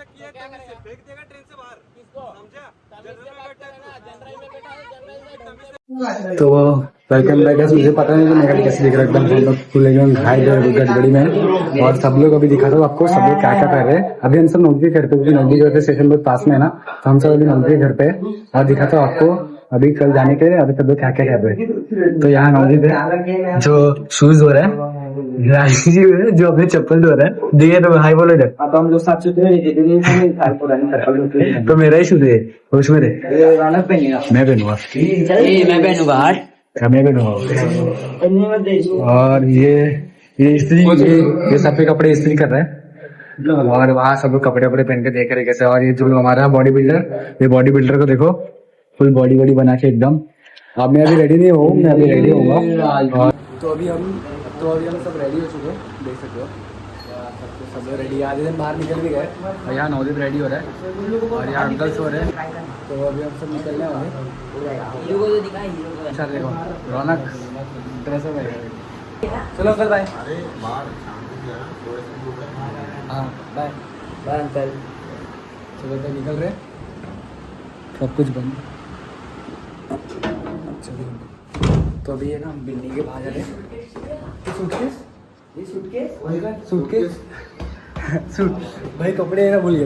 ऐसा किया फेंक देगा ट्रेन से बाहर, समझा? तो वेलकम बैक। मुझे पता नहीं मेरा कैसे दिख रहा है, एकदम हम लोग फुल एकदम हाई गड़बड़ी में। और सब लोग अभी दिखा दो आपको, सब लोग क्या क्या कर रहे हैं। अभी हम सब नौकरी करते हैं, नौकरी करते स्टेशन बहुत पास में है ना, तो हम सब अभी नौकरी करते हैं। और दिखाता हूँ आपको अभी कल जाने के लिए अभी सब लोग क्या क्या कर रहे हैं। तो यहाँ नौकरी पे जो शूज हो रहा है, जो अपने चप्पल धो रहा है, दिए तो हाई बोलो इधर। अब हम लोग साथ चुके हैं। तो मेरा ही शूज है उसमें रे, मैं पहनूंगा। मैं पहनूंगा, मैं पहनूंगा हट। मैं पहनूंगा। और ये इस्त्री, ये सब पे कपड़े इस्त्री कर रहे हैं। और वहाँ सब लोग कपड़े वपड़े पहन के देख रहे कैसे। और ये जो हमारा बॉडी बिल्डर, ये बॉडी बिल्डर को देखो, फुल बॉडी वॉडी बना के एकदम। अब मैं अभी रेडी नहीं हूँ, मैं अभी रेडी होऊंगा। तो अभी हम सब रेडी हो चुके हैं, देख सकते हो सब लोग रेडी। आधे दिन बाहर निकल भी गए और यहाँ नौदीप रेडी हो रहा है और यहाँ अंकल्स हो रहे हैं। तो अभी हम सब निकलने वाले। अच्छा देखो रौनक ड्रेस में, चलो अंकल बाय। हाँ बाय बाय अंकल। चलो तो निकल रहे, सब कुछ बंद। चलो तो अभी है ना बिन्नी के बाहर जा रहे हैं। सूटकेस, ये सूटकेस सूट भाई कपड़े है ना भूल गए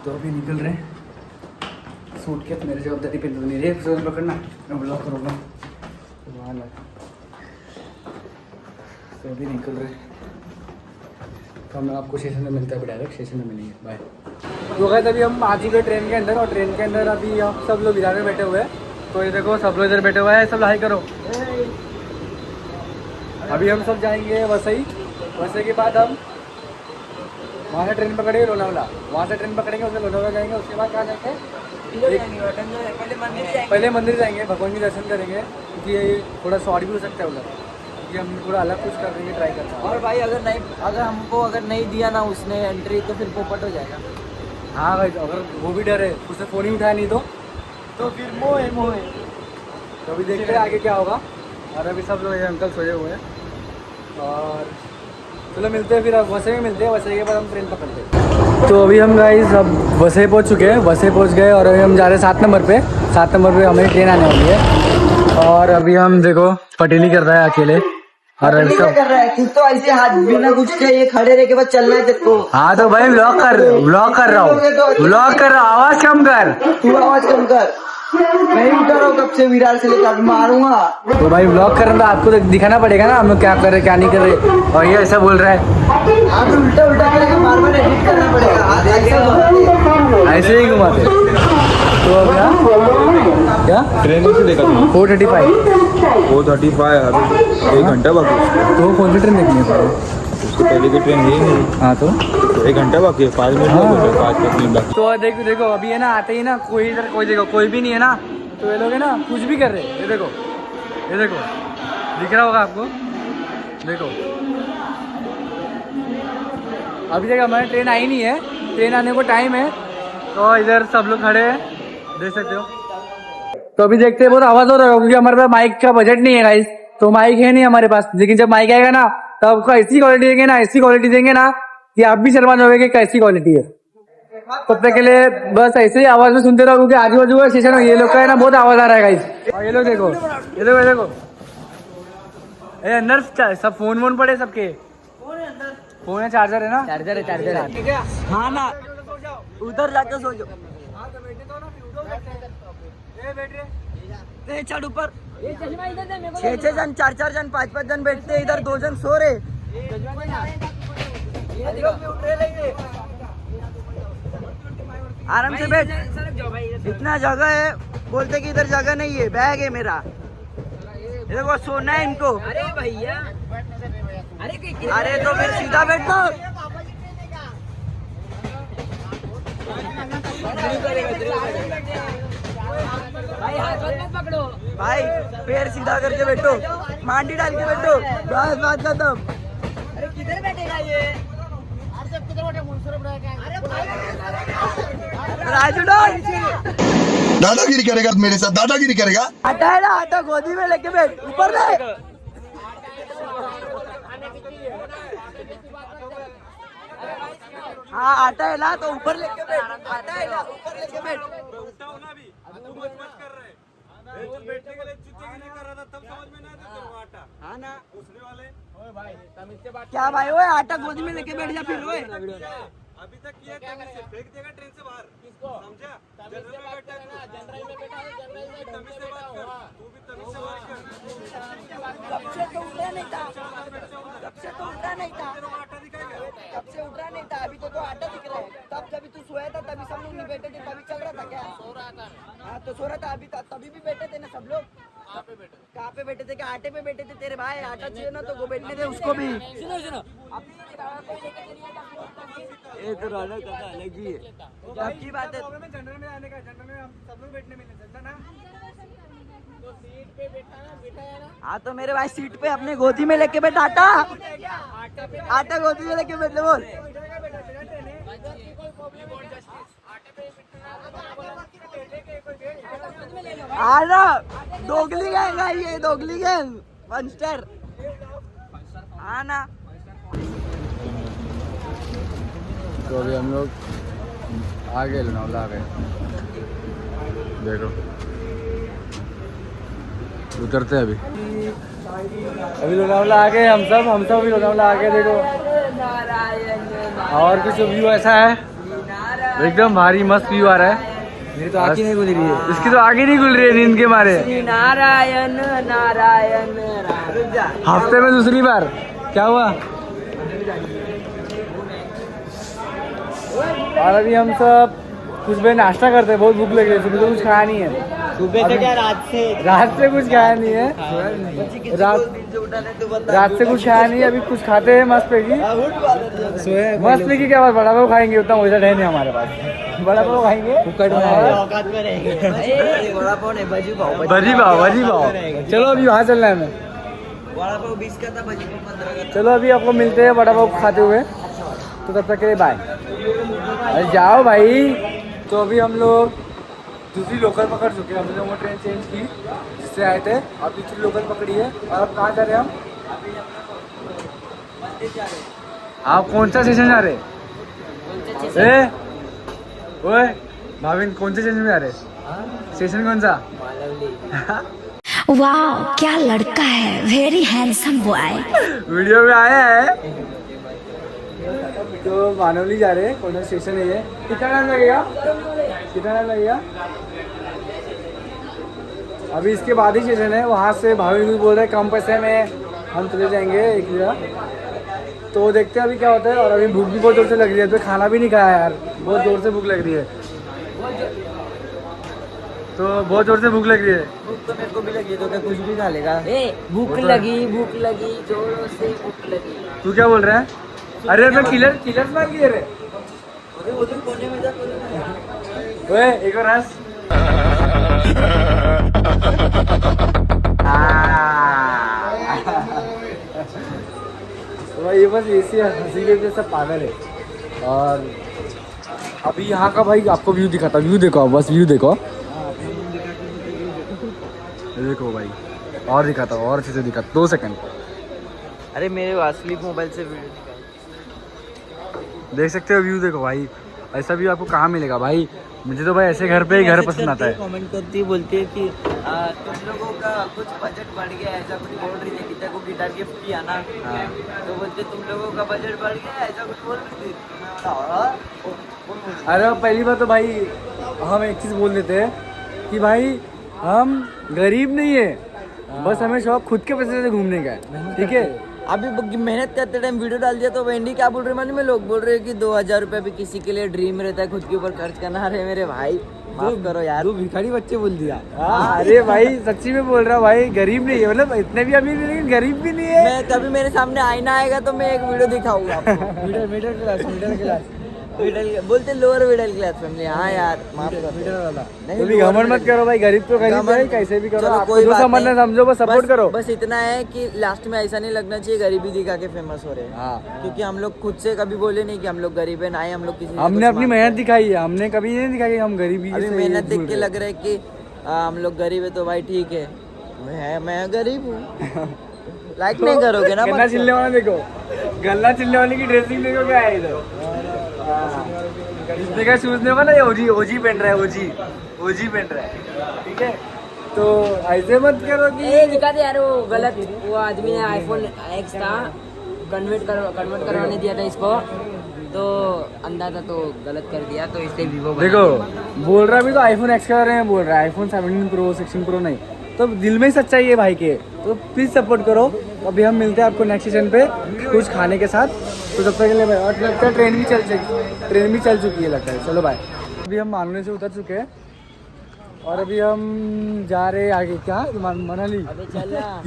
तो अभी निकल रहे हैं। सूटकेस मेरे जवाबदारी पे नहीं रही, पकड़ना मैं ब्लॉक करूँगा तो वहाँ लगा। तो अभी निकल रहे हैं, तो हम आपको स्टेशन में मिलता है, डायरेक्ट स्टेशन में मिलेंगे। बाय। तो गए अभी हम आ चुके ट्रेन के अंदर, और ट्रेन के अंदर अभी हम सब लोग इधर में बैठे हुए हैं। तो ये देखो सब लोग इधर बैठे हुए हैं, सब हाई करो। अभी हम सब जाएंगे वसई। वसई के बाद हम वहाँ से ट्रेन पकड़ेंगे लोनावला, वहाँ से ट्रेन पकड़ेंगे उससे लोनावला जाएंगे। उसके बाद कहाँ जाएंगे? पहले मंदिर जाएंगे, भगवान के दर्शन करेंगे, क्योंकि थोड़ा शॉर्ट भी हो सकता है उधर, क्योंकि हम थोड़ा अलग कुछ कर देंगे, ट्राई करना। और भाई अगर हमको नहीं दिया ना उसने एंट्री तो फिर पोपट हो जाएगा। हाँ भाई, अगर वो भी डर है, उसने फ़ोन ही उठाया नहीं तो फिर मोहे। तो अभी देखते हैं आगे क्या होगा। और अभी सब लोग अंकल सोए हुए हैं, और चलो मिलते हैं फिर। अब वसई में मिलते हैं, वसई के बाद हम ट्रेन पकड़ते हैं। तो अभी हम गाइस अब वसई पहुंच चुके हैं, वसई पहुंच गए और अभी हम जा रहे हैं 7 नंबर पे। 7 नंबर पे हमारी ट्रेन आने वाली है। और अभी हम देखो पटेली कर रहा है अकेले, और क्या कर रहा है तू? तो ऐसे हाथ बिना कुछ के ये खड़े रह के बाद चलना है तेरे को। हाँ तो भाई ब्लॉक कर रहा हूँ, ब्लॉक कर रहा हूँ, आवाज कम कर। तू आवाज कम कर, मैं उठा रहा हूँ कब से, विरार से लेकर मारूंगा। तो भाई ब्लॉक कर रहा था, आपको तो दिखाना पड़ेगा ना हम लोग क्या कर रहे क्या नहीं कर रहे। और ये ऐसा बोल रहा है, आप उल्टा करेगा, बार एडिट करना पड़ेगा, ऐसे ही घुमाते। तो अब क्या ट्रेन से देखा तुम? 4:35 अभी 1 घंटा बाकी। तो कौन सी ट्रेन देखनी है? उससे पहले की ट्रेन है नहीं। हाँ तो 1 घंटा बाकी है, 5 मिनट बाकी, 5 मिनट बाकी। तो देखो अभी है ना, आते ही ना कोई इधर कोई भी नहीं है ना, तो ये लोग है ना कुछ भी कर रहे हैं। ये देखो दिख रहा होगा आपको, देखो अभी तक हमारी ट्रेन आई नहीं है, ट्रेन आने को टाइम है। तो इधर सब लोग खड़े हैं, देख सकते हो। तो अभी देखते हैं, बहुत आवाज हो रहा है क्योंकि हमारे पास माइक का बजट नहीं है गाइस, तो माइक है नहीं हमारे पास। लेकिन जब माइक आएगा ना तब आपको ऐसी क्वालिटी देंगे ना, ऐसी क्वालिटी देंगे ना कि आप भी शर्मा जाओगे कि कैसी क्वालिटी है। तब तक के लिए बस ऐसे ही आवाज में सुनते रहो, क्योंकि आजू बाजू का स्टेशन ये लोग का है ना बहुत आवाज आ रहा है गाइस। और ये लोग देखो अंदर सब फोन पड़े सबके। फोन है, चार्जर है ना, चार्जर है। हाँ ना उधर जाकर सो जाओ। चढ़ ऊपर 6 जन 4 जन 5 जन बैठते, इधर 2 जन सो रहे। आराम से बैठ, इतना जगह है, बोलते कि इधर जगह नहीं है, बैग है मेरा, देखो सोना है इनको। अरे भैया अरे तो फिर सीधा बैठो। भाई हाथ मत पकड़ो, भाई पैर सीधा करके बैठो, मांडी डाल के बैठो, बस बात खत्म। अरे किधर बैठेगा ये? राजू दादागिरी करेगा मेरे साथ, दादागिरी करेगा। हटा है ना, हटा, गोदी में लेके बैठ, ऊपर ले। हाँ आटा है ला तो ऊपर लेके बैठ, आटा है ला ऊपर लेके बैठ। उठाओ ना अभी, तू मच मच कर रहा है। वो बैठने के लिए चुत्ते के लिए कर रहा था, तब समझ में ना आता तेरे को आटा। हाँ ना उसने वाले क्या भाई ओए आटा गोदी में लेके बैठ जा फिर ओए। अभी तक किया तमीज से, फेंक देगा ट्रेन से बाहर। समझा? जनरल में बैठा है तू। तमीज से बात कर, तू भी तमीज से बात कर। कब से तो उठा नहीं था, कब से तो उठा नहीं था, तेरे को आटा दिखाएगा। कब से उठा नहीं था, अभी तो आटा दिख रहा है। तब जब तू सोया था तभी सब लोग नहीं बैठे थे, तभी चल रहा था क्या? सो रहा था। हाँ तो सो रहा था, अभी तभी भी बैठे थे ना सब लोग। कहाँ पे बैठे थे? क्या आटे पे बैठे थे? तेरे भाई आटा चाहिए ना तो वो बैठने दे उसको भी। सुनो ये तो रौनक का अलग ही है। अब की बात है जनरल में आने का, जनरल में हम सब लोग बैठने मिलने चलता ना। तो सीट पे बैठा है ना। हाँ तो मेरे भाई सीट पे अपने गोदी में लेके बैठ आटा, आटा गोदी में लेके बैठ ले बोल। आना दोगली गैंग है ये, दोगली गैंग पंस्टर आना। तो अभी हम लोग आ गए लोनावला, आ गए। देखो उतरते हैं अभी लोनावला आ गए हम सब अभी लोनावला आ गए। देखो और कुछ व्यू ऐसा है, एकदम भारी मस्त व्यू आ रहा है। मेरी तो आँखें नहीं खुल रही है, इसकी तो आगे नहीं खुल रही है नींद के मारे। नारायण नारायण हफ्ते में दूसरी बार क्या हुआ। और अभी हम सब कुछ भी नाश्ता करते हैं, बहुत भूख लग रही है। सुबह तो कुछ खाया नहीं है, सुबह से क्या रात से कुछ खाया नहीं है। रात से कुछ खाया नहीं है, अभी कुछ खाते हैं मस्त पैकी। मस्त पैकी क्या बात, बड़ा पाव खाएंगे, उतना पैसा है नहीं हमारे पास। बड़ा पाव खाएंगे, औकात में रहेंगे। बड़ा पाव नहीं, भजी पाव। भजी पाव। चलो अभी वहाँ चलना है हमें। बड़ा पाव 20 का था, भजी पाव 15 का था। चलो अभी आपको मिलते हैं बड़ा पाव खाते हुए, तो तब तक के लिए बाय। अरे जाओ भाई। तो अभी हम लोग दूसरी लोकल पकड़ चुके हैं, हम लोगों ने ट्रेन चेंज की जिससे आए थे, अब दूसरी लोकल पकड़ी है। और अब कहाँ जा रहे हैं हम? आप कौन सा स्टेशन जा रहे? ओए भाविन कौन से स्टेशन में जा रहे? स्टेशन कौन सा? वाह क्या लड़का है, वेरी हैंडसम बॉय। वीडियो में आया है। तो मानवली जा रहे हैं, कौन सा स्टेशन है ये? कितना टाइम लगेगा? अभी इसके बाद ही स्टेशन है, वहाँ से भाभी भी बोल रहे हैं कम पैसे में हम चले जाएंगे एक जगह। तो देखते हैं अभी क्या होता है। और अभी भूख भी बहुत जोर से लग रही है, तो खाना भी नहीं खाया यार, बहुत जोर से भूख लग रही है। तो बहुत जोर से भूख लग रही है। भूख तो मेरे को भी लगी, तो क्या कुछ भी खा लेगा। भूख लगी जोरों से भूख लगी। तू क्या बोल रहा है? अरे तो किलर मार किए रे। उधर कोने में जा। ओए एक और हंस। तो ये बस ऐसी हंसी के सब पागल है। और अभी यहाँ का भाई आपको व्यू दिखाता, व्यू देखो, बस व्यू देखो। देखो भाई और दिखाता हूँ, और अच्छे से दिखाता, 2 सेकंड। अरे मेरे असली मोबाइल से वीडियो देख सकते हो व्यू, देखो भाई। ऐसा व्यू आपको कहाँ मिलेगा भाई? मुझे तो भाई ऐसे घर पे ही घर पसंद आता है। कमेंट करती है, बोलती है कि तुम लोगों का कुछ बजट बढ़ गया, ऐसा कुछ बोल रही थी। गीता को गिटार गिफ्ट किया ना, तो बोलते तुम लोगों का बजट बढ़ गया, ऐसा कुछ बोल रही थी। अरे पहली बात तो भाई हम एक चीज़ बोल देते हैं कि भाई हम गरीब नहीं है, बस हमें शौक खुद के पैसे से घूमने का है, ठीक है। अभी मेहनत करते टाइम वीडियो डाल दिया तो वेंडी क्या बोल रहे मालूम है? लोग बोल रहे हैं कि 2000 रुपये भी किसी के लिए ड्रीम रहता है, खुद के ऊपर खर्च करना। अरे मेरे भाई माफ करो यार, तू भिखारी बच्चे बोल दिया। अरे भाई सच्ची में बोल रहा हूँ भाई, गरीब नहीं है, मतलब इतने भी अमीर नहीं लेकिन गरीब भी नहीं है। मैं कभी मेरे सामने आईना आएगा तो मैं एक वीडियो दिखाऊंगा आपको। मिडिल क्लास बोलते लोअर मिडिल क्लास फैमिली। हाँ यार माफ करो, तो भी घमंड मत करो भाई, गरीब तो गरीब है, कैसे भी करो। चलो, आपको कोई जो बात समझना नहीं। समझो, बस सपोर्ट करो। बस इतना है कि लास्ट में ऐसा नहीं लगना चाहिए गरीबी दिखा के फेमस हो रहे हैं। हाँ, क्योंकि हम लोग खुद से कभी बोले नहीं कि हम लोग गरीब है, ना ही हम लोग किसी से हमने कुछ अपनी मांगते मेहनत हैं। दिखाई है, हमने कभी नहीं दिखाई हम गरीबी अभी से मेहनत देख झूठ के रहे। लग रहा है कि हम लोग गरीब है तो भाई ठीक है, मैं गरीब हूँ। लाइक नहीं करोगे ना? गन्ना छिलने वाला देखो, गन्ना छिलने वाले की ड्रेसिंग देखो क्या है इधर। इसने का शूज नहीं होगा ना, ये ओजी ओजी पहन रहा है, ओजी ओजी पहन रहा है, ठीक है। तो ऐसे मत करो कि ये दिखा दे यार, वो गलत, वो आदमी ने आईफोन एक्स था कन्वर्ट करवाने दिया था इसको, तो अंदाजा तो गलत कर दिया, तो इसलिए वीवो देखो बोल रहा, अभी तो आईफोन एक्स का रहे हैं, बोल रहा है आईफोन 17 प्रो 16 प्रो नहीं, तो दिल में ही सच्चाई है भाई के, तो प्लीज सपोर्ट करो। अभी हम मिलते हैं आपको नेक्स्ट स्टेशन पे कुछ खाने के साथ, तो जब तक के लिए भाई, और लगता है ट्रेन भी चल चुकी है लगता है। चलो भाई, अभी हम मालूम से उतर चुके हैं और अभी हम जा रहे हैं आगे, क्या मनाली अबे चल ना।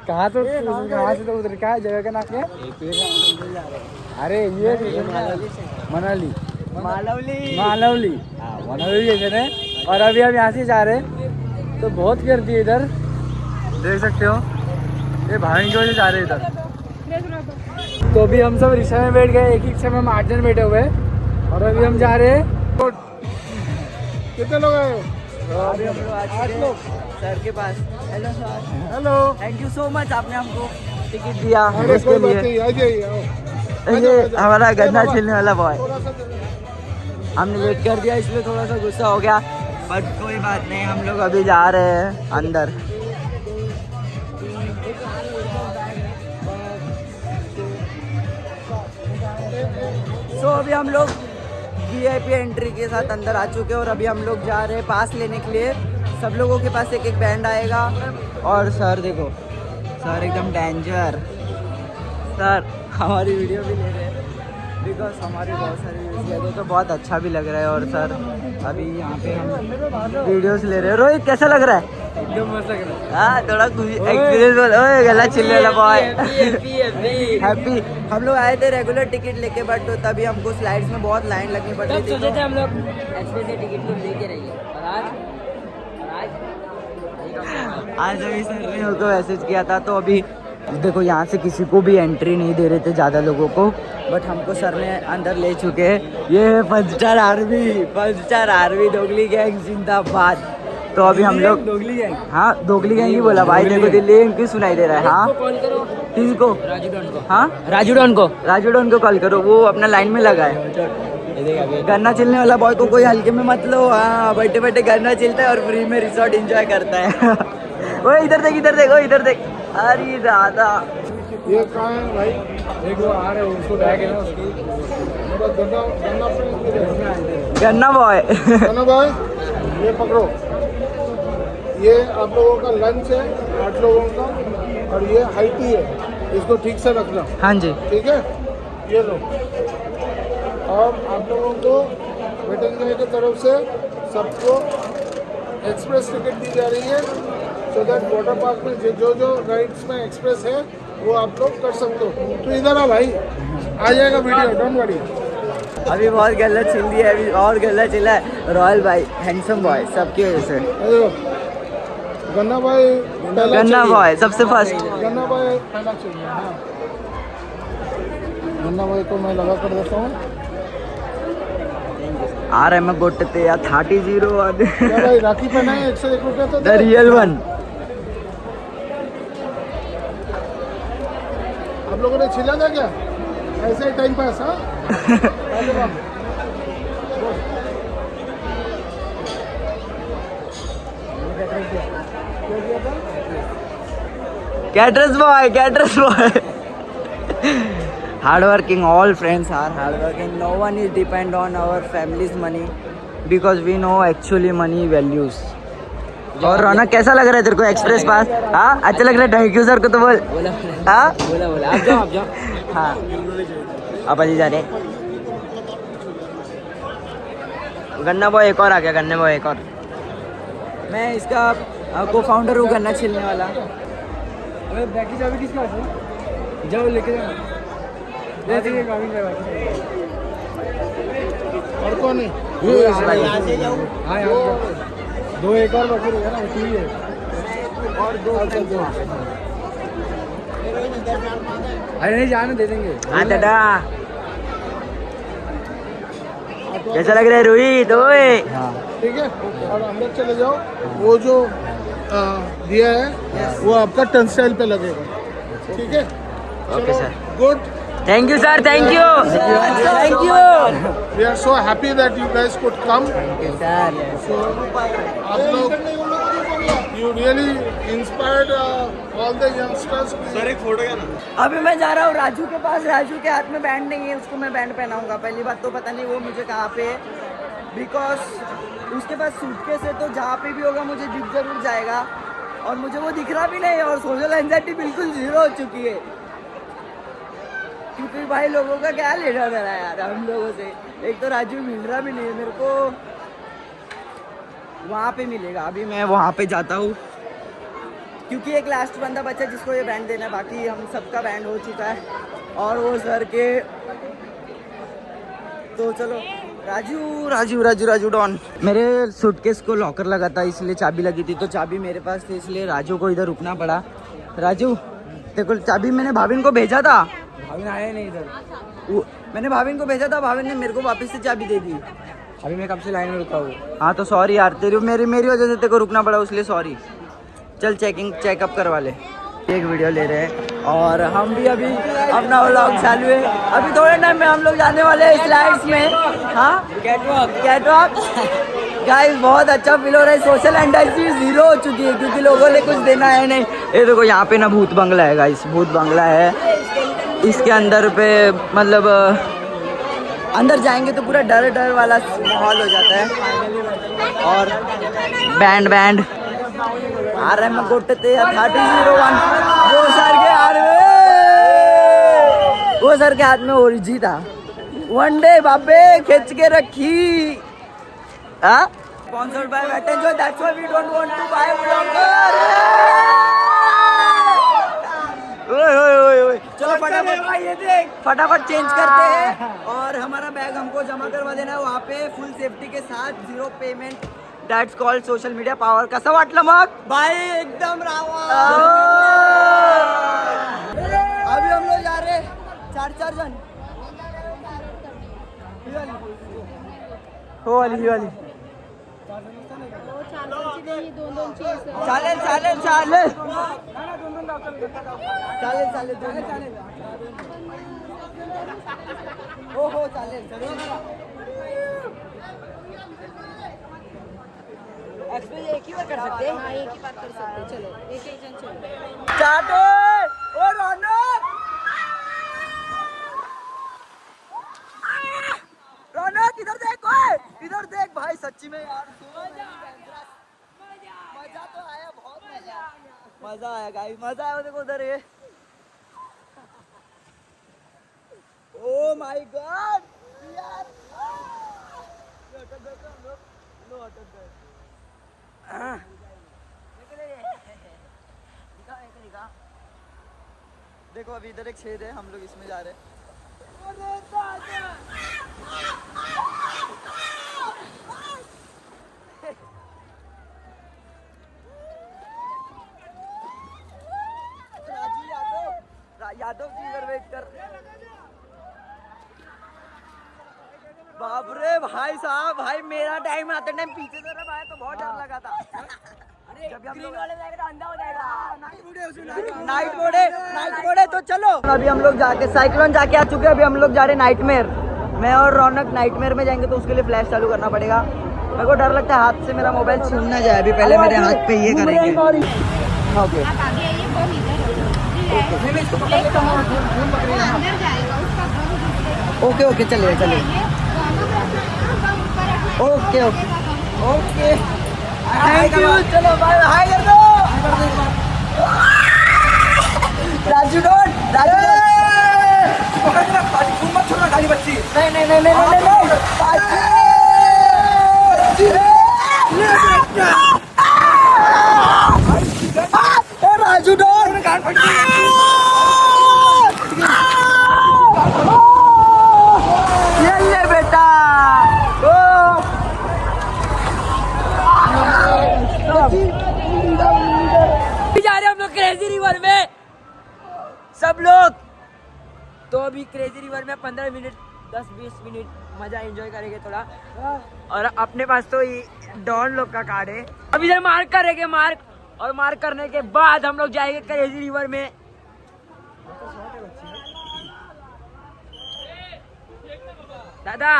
कहाँ से तो उतर, क्या है जगह का नाम क्या है? अरे ये मनाली मालवली, हाँ मनाली जैसे है। और अभी हम यहाँ से जा रहे हैं, तो बहुत गर्दी है इधर, देख सकते हो, ये भाई की वजह से जा रहे हैं इधर। तो अभी हम सब रिक्शा में बैठ गए, एक ही रिक्शा में हम 8 जन बैठे हुए हैं, और अभी हम जा रहे हैं। कितने लोग आए? अभी हम लोग आ चुके हैं सर के पास। Hello sir. Hello, thank you so much, आपने हमको टिकट दिया अरे उसके लिए। ये हमारा गन्ना छिलने वाला बॉय, हमने वेट कर दिया इसलिए थोड़ा सा गुस्सा हो गया, बट कोई बात नहीं, हम लोग अभी जा रहे हैं अंदर। सो अभी हम लोग VIP एंट्री के साथ अंदर आ चुके हैं, और अभी हम लोग जा रहे हैं पास लेने के लिए। सब लोगों के पास एक एक बैंड आएगा, और सर देखो, सर एकदम डेंजर, सर हमारी वीडियो भी ले रहे हैं, बिकॉज हमारी बहुत सारी वीडियो है, तो बहुत अच्छा भी लग रहा है। और सर अभी यहाँ पे हम वीडियोस ले रहे हैं। रोहित कैसा लग रहा है? एकदम मस्त लग रहा है। हाँ थोड़ा एक्सपीरियंस बोल, ओए गला चिल्ले वाला बॉय। हैप्पी। हम लोग आए थे रेगुलर टिकट लेके, बट तभी हमको स्लाइड्स में बहुत लाइन लगनी पड़ रही थी, सोचे थे हम लोग एक्सप्रेस से टिकट तो लेके रहिए। और आज अभी सर ने हमको मैसेज किया था, तो अभी देखो यहाँ से किसी को भी एंट्री नहीं दे रहे थे ज़्यादा लोगों को, बट हमको सर ने अंदर ले चुके हैं। ये है 5 स्टार आर्मी दोगली गैंग जिंदाबाद। तो अभी हम लोग दोगली गैंग, हाँ दोगली गैंग ही बोला भाई, देखो दिल्ली गैंग क्यों सुनाई दे रहा है। हाँ कॉल करो, किसको? राजू डॉन को कॉल करो, वो अपना लाइन में लगा है। गन्ना चिलने वाला बॉय को कोई हल्के में मत लो, हाँ बैठे बैठे गन्ना चिलता है और फ्री में रिसोर्ट एंजॉय करता है। ओए इधर देख, अरे दादा ये कहाँ है भाई? एक वो आ रहे हैं, उसको बैग है ना उसकी, गन्ना बॉय। भाई ये पकड़ो, ये आप लोगों का लंच है 8 लोगों का, और ये हाइटी है, इसको ठीक से रखना, हाँ जी ठीक है? ये लो, और आप लोगों को वेटनरी की तरफ से सबको एक्सप्रेस टिकट दी जा रही है, सो दैट वाटर पार्क में जो राइड्स में एक्सप्रेस है वो आप लोग कर सकते हो। तो इधर आ भाई, आ जाएगा वीडियो, डोंट वरी। अभी बहुत गला चिल दिया है, अभी और गला चिल्ला है। रॉयल भाई हैंडसम बॉय सबकी वजह से, गन्ना भाई गन्ना बॉय सबसे फर्स्ट। गन्ना भाई पहला चाहिए, हाँ। गन्ना भाई को मैं लगा कर देता हूँ। आ रहा है मैं गोटते या 30 क्या भाई राखी पहना है 101 रुपये तो द रियल वन। आप लोगों ने छिला था क्या? ऐसे ही टाइम पास, हाँ? कैटरस boy hard working, all friends are hard working, no one is depend on our families money, because we know actually money values. और रौनक कैसा लग रहा है तेरे को एक्सप्रेस पास? हाँ अच्छा लग रहा है, थैंक यू सर को तो बोल। हाँ बोला आप जाओ। हाँ आप अजी जा रहे। गन्ना बॉय एक और आ गया, गन्ना बॉय एक और। मैं इसका को फाउंडर हूँ गन्ना छिलने वाला। अरे बैग की चाबी किसके पास है? जाओ लेके जाओ, ले जाइए गाड़ी में। और कौन है? ये इस भाई हाँ यार, 2 एक और बाकी रहेगा ना, उसी है। और 2 अरे नहीं जाने दे देंगे। हाँ दादा कैसा लग रहा है रोहित? ओए ठीक है, और अंदर चले जाओ। वो जो दिया है वो आपका टर्न स्टाइल पे लगेगा, ठीक है? Okay sir. Good. Thank you sir, thank you, thank you. We are so happy that you guys could come. आप लोग, you really inspired all the youngsters. Sir एक फोटो क्या ना अभी मैं जा रहा हूँ राजू के पास। राजू के हाथ में बैंड नहीं है, उसको मैं बैंड पहनाऊंगा। पहली बात तो पता नहीं वो मुझे कहाँ पे है, बिकॉज उसके पास सूटकेस है, तो जहाँ पे भी होगा मुझे दिख जरूर जाएगा, और मुझे वो दिख रहा भी नहीं है, और सोशल एंजाइटी बिल्कुल जीरो हो चुकी है, क्योंकि भाई लोगों का क्या लेना देना है यार हम लोगों से। एक तो राजू मिल रहा भी नहीं है मेरे को, वहाँ पे मिलेगा। अभी मैं वहाँ पे जाता हूँ, क्योंकि एक लास्ट बंदा बचा जिसको ये बैंड देना है, बाकी हम सबका बैंड हो चुका है। और वो सर के, तो चलो राजू राजू राजू राजू डॉन। मेरे सूटकेस को लॉकर लगा था, इसलिए चाबी लगी थी, तो चाबी मेरे पास थी, इसलिए राजू को इधर रुकना पड़ा। राजू देखो चाबी मैंने भाविन को भेजा था, भाविन आया नहीं इधर। मैंने भाविन को भेजा था, भाविन ने मेरे को वापस से चाबी दे दी। अभी मैं कब से लाइन में रुका हूँ। हाँ तो सॉरी यार, तेरी मेरी वजह से तेरे को रुकना पड़ा, इसलिए सॉरी। चल चेकअप करवा ले। एक वीडियो ले रहे हैं और हम भी अभी अपना व्लॉग चालू है। अभी थोड़े टाइम में हम लोग जाने वाले हैं स्लाइड्स में। हाँ कैटवॉक गाइस, बहुत अच्छा फील हो रहा है। सोशल एंजाइटी जीरो हो चुकी है, क्योंकि लोगों ने कुछ देना है नहीं। ये देखो यहाँ पे ना भूत बंगला है गाइस, भूत बंगला है। इसके अंदर पे मतलब अंदर जाएंगे तो पूरा डर डर वाला माहौल हो जाता है। और बैंड RM गोटते 3001 वो सर के हाथ में ओरिजी था। वन डे बाबे खींच के रखी। Sponsored by wait enjoy, that's why we don't want to buy blogger. ओए चलो फटाफट चेंज करते हैं, और हमारा बैग हमको जमा करवा देना है वहाँ पे फुल सेफ्टी के साथ, 0 payment. That's called social media power. कसं वाटलं मग भाई? एकदम रावा। अभी हम लोग जा रहे 4 जण। हो वाली चालेल। हो चालेल। एक्सप्रेस एक ही बार कर सकते हैं। हाँ, एक ही बार कर सकते हैं। चलो एक जन चलो। चाटो ओ रौनक इधर देख, ओए इधर देख भाई, सच्ची में यार मजा तो आया, बहुत मजा आया गाइस, मजा आया। देखो उधर ये, ओ माय गॉड यार, देखो अभी इधर एक छेद है, हम लोग इसमें जा रहे हैं। राजू यादव जी इधर वेट कर। बाप रे भाई साहब, भाई मेरा टाइम आते टाइम पीछे से रहा तो बहुत डर लगा था। जब हम लोग वाले जाएगा तो अंधा हो जाएगा। नाइट मोड है तो चलो। अभी हम लोग जाके साइक्लोन जाके आ चुके हैं। अभी हम लोग जा रहे नाइटमेयर। मैं और रौनक नाइटमेयर में जाएंगे, तो उसके लिए फ्लैश चालू करना पड़ेगा। मेरे को डर लगता है हाथ से मेरा मोबाइल छूट ना जाए। अभी पहले मेरे हाथ पे ये करेंगे। ओके चलिए ओके थैंक यू। चलो बाय, हाय कर दो राजू डॉट। मत छोड़ना खाली बच्ची। नहीं राजू डॉट ये बेटा। जा रहे हम लोग क्रेजी रिवर में सब लोग। तो अभी क्रेजी रिवर में 15 मिनट 10-20 मिनट मजा एंजॉय करेंगे थोड़ा। और अपने पास तो डॉन लोग का कार्ड है। अभी इधर मार्क करेंगे, और मार्क करने के बाद हम लोग जाएंगे क्रेजी रिवर में। दादा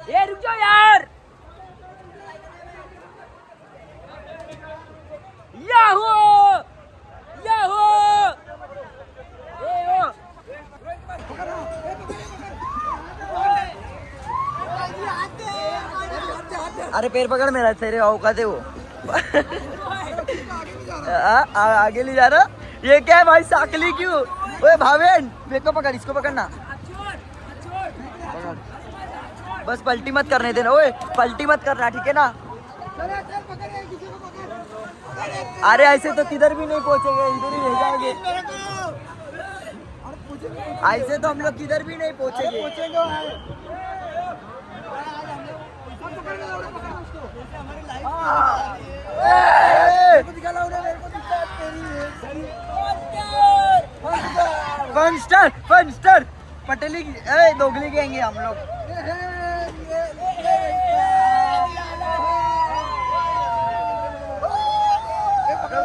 ये रुक जाओ यार। याहू याहू अरे पैर पकड़ मेरा, तेरे औकात है वो। आगे ले जा रहा। ये क्या है भाई, साकली क्यों? ओए भावेन मेरे को पकड़, इसको पकड़ना। बस पलटी मत करने देना, ओए पलटी मत करना, ठीक है ना? अरे ऐसे तो किधर भी नहीं पहुंचेंगे, इधर ही रह जाओगे। ऐसे तो हम लोग किधर भी नहीं पहुंचेंगे। फन स्टार पटेली दोगली गएंगे हम लोग।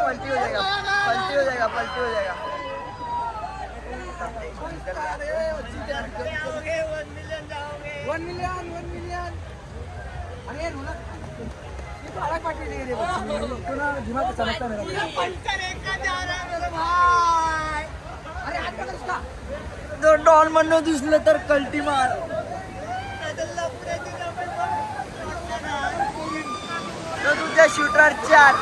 पलटी हो जाएगा, पलटी हो जाएगा, पलटी हो जाएगा। One million. अरे रोना, ये तो अलग पार्टी ले रही है। तो ना दिमाग से समझता मेरा। अरे हाथ पकड़ इसका। तो डॉन म्हणून दिसलं तर कल्टी मार। तो तुझ्या शूटर 4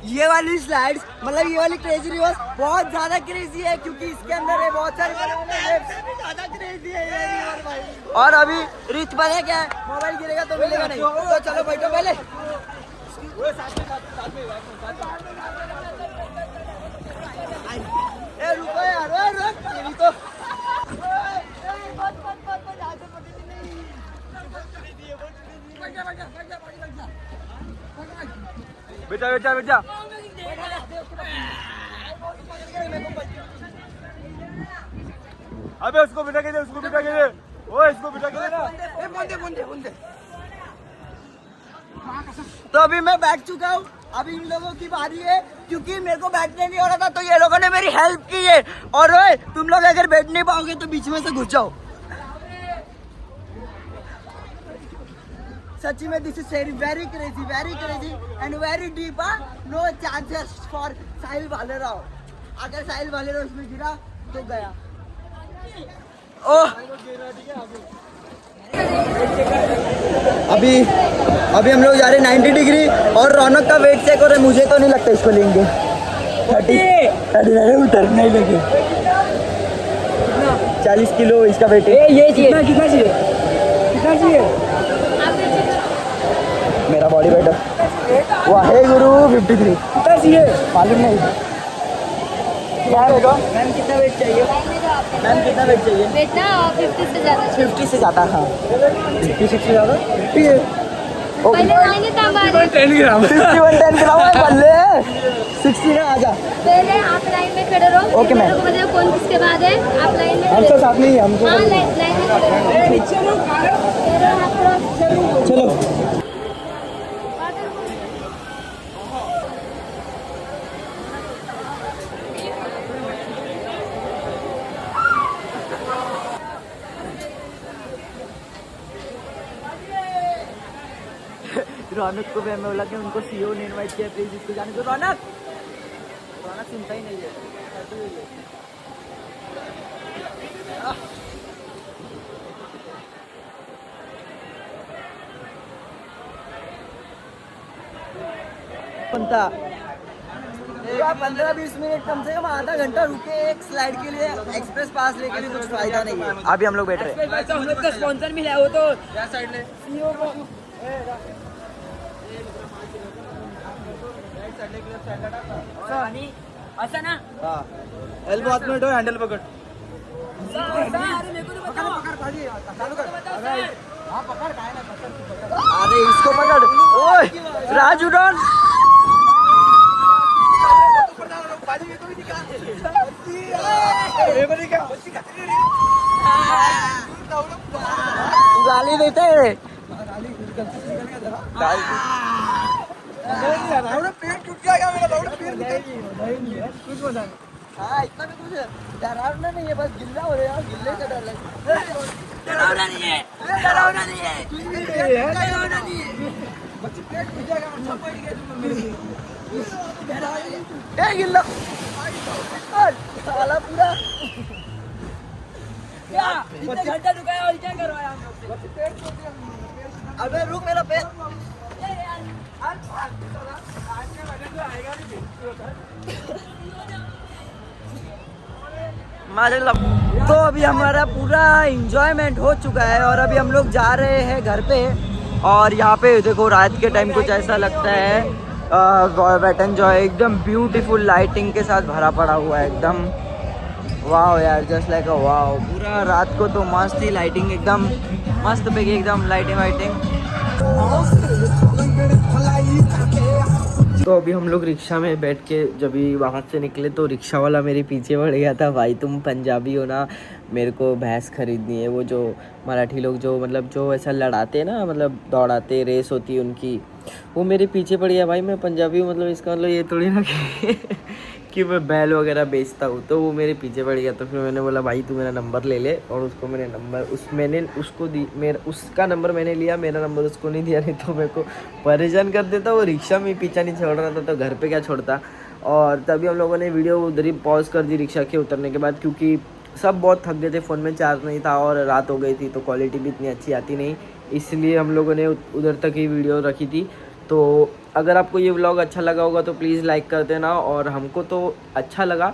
ये वाली स्लाइड्स, मतलब ये वाली क्रेजी रिवर्स बहुत ज्यादा क्रेजी है, क्योंकि इसके अंदर है बहुत सारे ज्यादा क्रेजी है ये रिवर भाई। और अभी रिच बने क्या है, मोबाइल गिरेगा तो मिलेगा नहीं। तो चलो बैठो पहले। ए रुको यार, ओए रुक तेरी तो। बेटा बेटा बेटा अबे उसको बिठा के दे, उसको बिठा के दे, ओए इसको बिठा के दे ना। बुंदे। तो अभी मैं बैठ चुका हूँ, अभी इन लोगों की बारी है, क्योंकि मेरे को बैठने नहीं हो रहा था तो ये लोगों ने मेरी हेल्प की है। और ओए तुम लोग अगर बैठ नहीं पाओगे तो बीच में से घुस जाओ। सच्ची में this is very crazy and very deep. No chances for Sahil Bhalerao. अगर साहिल भालेराव इसमें गिरा तो गया। ओह अभी हम लोग जा रहे 90 डिग्री और रौनक का वेट चेक हो रहा है। मुझे तो नहीं लगता इसको लेंगे 30 उतर नहीं लेंगे। 40 किलो इसका वेट है। ये कितना चाहिए मेरा बॉडी वेट वाहे गुरु 53। कितना चाहिए मालूम नहीं क्या रहेगा। मैम कितना वेट चाहिए? मैम कितना वेट चाहिए? वेट ना 50 से ज़्यादा। 50 से ज़्यादा। हाँ 56 से ज़्यादा 50 है। पहले आएंगे तब 51 ग्राम 51 ग्राम है पल्ले 60 ना आजा। पहले आप लाइन में खड़े रहो। Okay ma'am. मतलब कौन किसके बाद है, आप लाइन में हम खड़े तो साथ में ही हम हाँ लाइन में खड़े रहो। चलो रौनक को मैं बोला कि उनको सीओ ने इनवाइट किया, प्लीज इसको जाने दो। रौनक सुनता ही नहीं है। बनता 15-20 मिनट कम से कम आधा घंटा रुके एक स्लाइड के लिए। एक्सप्रेस पास लेके भी कुछ फायदा नहीं है। अभी हम लोग बैठ रहे हैं। हम लोग का स्पॉन्सर मिला है वो तो क्या साइड ले सीओ को ऐसा ना। हाँ एल्बो हाथ में हैंडल पकड़। अरे इसको पकड़। ओए राजू डॉन देते हैं पेट टूट गया मेरा कुछ बता हाँ इतना भी कुछ डरावना नहीं है, बस गिल्ला हो रहा है, गिल्ले से डर लगता है। डरावना नहीं है, डरावना नहीं है, डरावना नहीं है। बच्चे पेट टूट जाएगा और सब बैठ गए तुम मेरे ए गिल्ला साला पूरा क्या इतने घंटा रुकाया और क्या करवाया हम लोग से? अबे रुक मेरा पैर तो अभी हमारा पूरा इंजॉयमेंट हो चुका है और अभी हम लोग जा रहे हैं घर पे। और यहाँ पे देखो रात के टाइम कुछ ऐसा लगता है वेट एंड जॉय एकदम ब्यूटीफुल लाइटिंग के साथ भरा पड़ा हुआ है एकदम। वाह यार जस्ट लाइक अ वाह, पूरा रात को तो मस्त ही लाइटिंग एकदम मस्त पे एकदम लाइटिंग वाइटिंग। तो अभी हम लोग रिक्शा में बैठ के जब भी वहाँ से निकले तो रिक्शा वाला मेरे पीछे पड़ गया था। भाई तुम पंजाबी हो ना, मेरे को भैंस खरीदनी है। वो जो मराठी लोग जो मतलब जो ऐसा लड़ाते हैं ना, मतलब दौड़ाते रेस होती है उनकी, वो मेरे पीछे पड़ गया। भाई मैं पंजाबी हूँ, मतलब इसका मतलब ये थोड़ी ना कि मैं बैल वगैरह बेचता हूँ। तो वो मेरे पीछे पड़ गया। तो फिर मैंने बोला भाई तू मेरा नंबर ले ले, और उसको मैंने नंबर मैंने उसको दी, मेरा उसका नंबर मैंने लिया, मेरा नंबर उसको नहीं दिया, नहीं तो मेरे को परेशान कर देता। वो रिक्शा में पीछा नहीं छोड़ रहा था तो घर पे क्या छोड़ता। और तभी हम लोगों ने वीडियो उधर ही पॉज कर दी रिक्शा के उतरने के बाद, क्योंकि सब बहुत थक गए थे, फ़ोन में चार्ज नहीं था और रात हो गई थी तो क्वालिटी भी इतनी अच्छी आती नहीं, इसलिए हम लोगों ने उधर तक ही वीडियो रखी थी। तो अगर आपको ये व्लॉग अच्छा लगा होगा तो प्लीज़ लाइक कर देना, और हमको तो अच्छा लगा।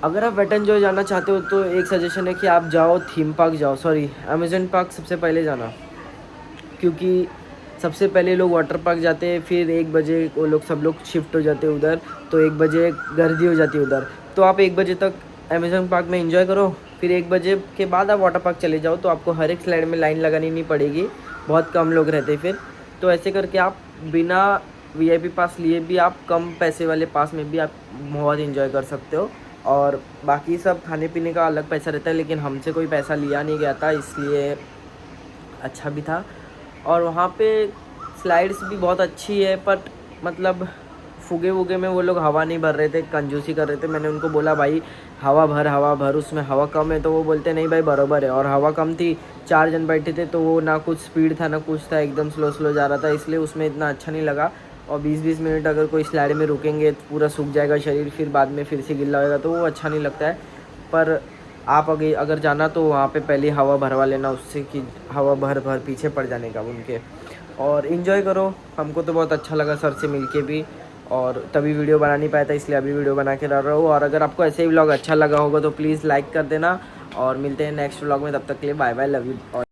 अगर आप वेट एंड जॉय जाना चाहते हो तो एक सजेशन है कि आप जाओ थीम पार्क जाओ, सॉरी अमेजन पार्क सबसे पहले जाना, क्योंकि सबसे पहले लोग वाटर पार्क जाते हैं, फिर 1 बजे वो लोग सब लोग शिफ्ट हो जाते हैं उधर, तो 1 बजे गर्दी हो जाती है उधर। तो आप 1 बजे तक अमेजन पार्क में एंजॉय करो, फिर 1 बजे के बाद आप वाटर पार्क चले जाओ, तो आपको हर एक स्लाइड में लाइन लगानी नहीं पड़ेगी, बहुत कम लोग रहते फिर। तो ऐसे करके आप बिना VIP पास लिए भी आप कम पैसे वाले पास में भी आप बहुत एंजॉय कर सकते हो। और बाकी सब खाने पीने का अलग पैसा रहता है, लेकिन हमसे कोई पैसा लिया नहीं गया था, इसलिए अच्छा भी था। और वहाँ पे स्लाइड्स भी बहुत अच्छी है, बट मतलब फुगे वुगे में वो लोग हवा नहीं भर रहे थे, कंजूसी कर रहे थे। मैंने उनको बोला भाई हवा भर, उसमें हवा कम है, तो वो बोलते नहीं भाई बराबर है। और हवा कम थी, 4 जन बैठे थे, तो वो ना कुछ स्पीड था ना कुछ था, एकदम स्लो जा रहा था, इसलिए उसमें इतना अच्छा नहीं लगा। और 20-20 मिनट अगर कोई स्लाइड में रुकेंगे तो पूरा सूख जाएगा शरीर, फिर बाद में फिर से गिल्ला होएगा, तो वो अच्छा नहीं लगता है। पर आप अगर जाना तो वहाँ पे पहले हवा भरवा लेना उससे, कि हवा भर पीछे पड़ जाने का उनके, और इन्जॉय करो। हमको तो बहुत अच्छा लगा सर से मिलके भी, और तभी वीडियो बना नहीं पाया था, इसलिए अभी वीडियो बना के रह रहा हूँ। और अगर आपको ऐसे ही व्लॉग अच्छा लगा होगा तो प्लीज़ लाइक कर देना, और मिलते हैं नेक्स्ट व्लॉग में। तब तक के लिए बाय बाय, लव यू।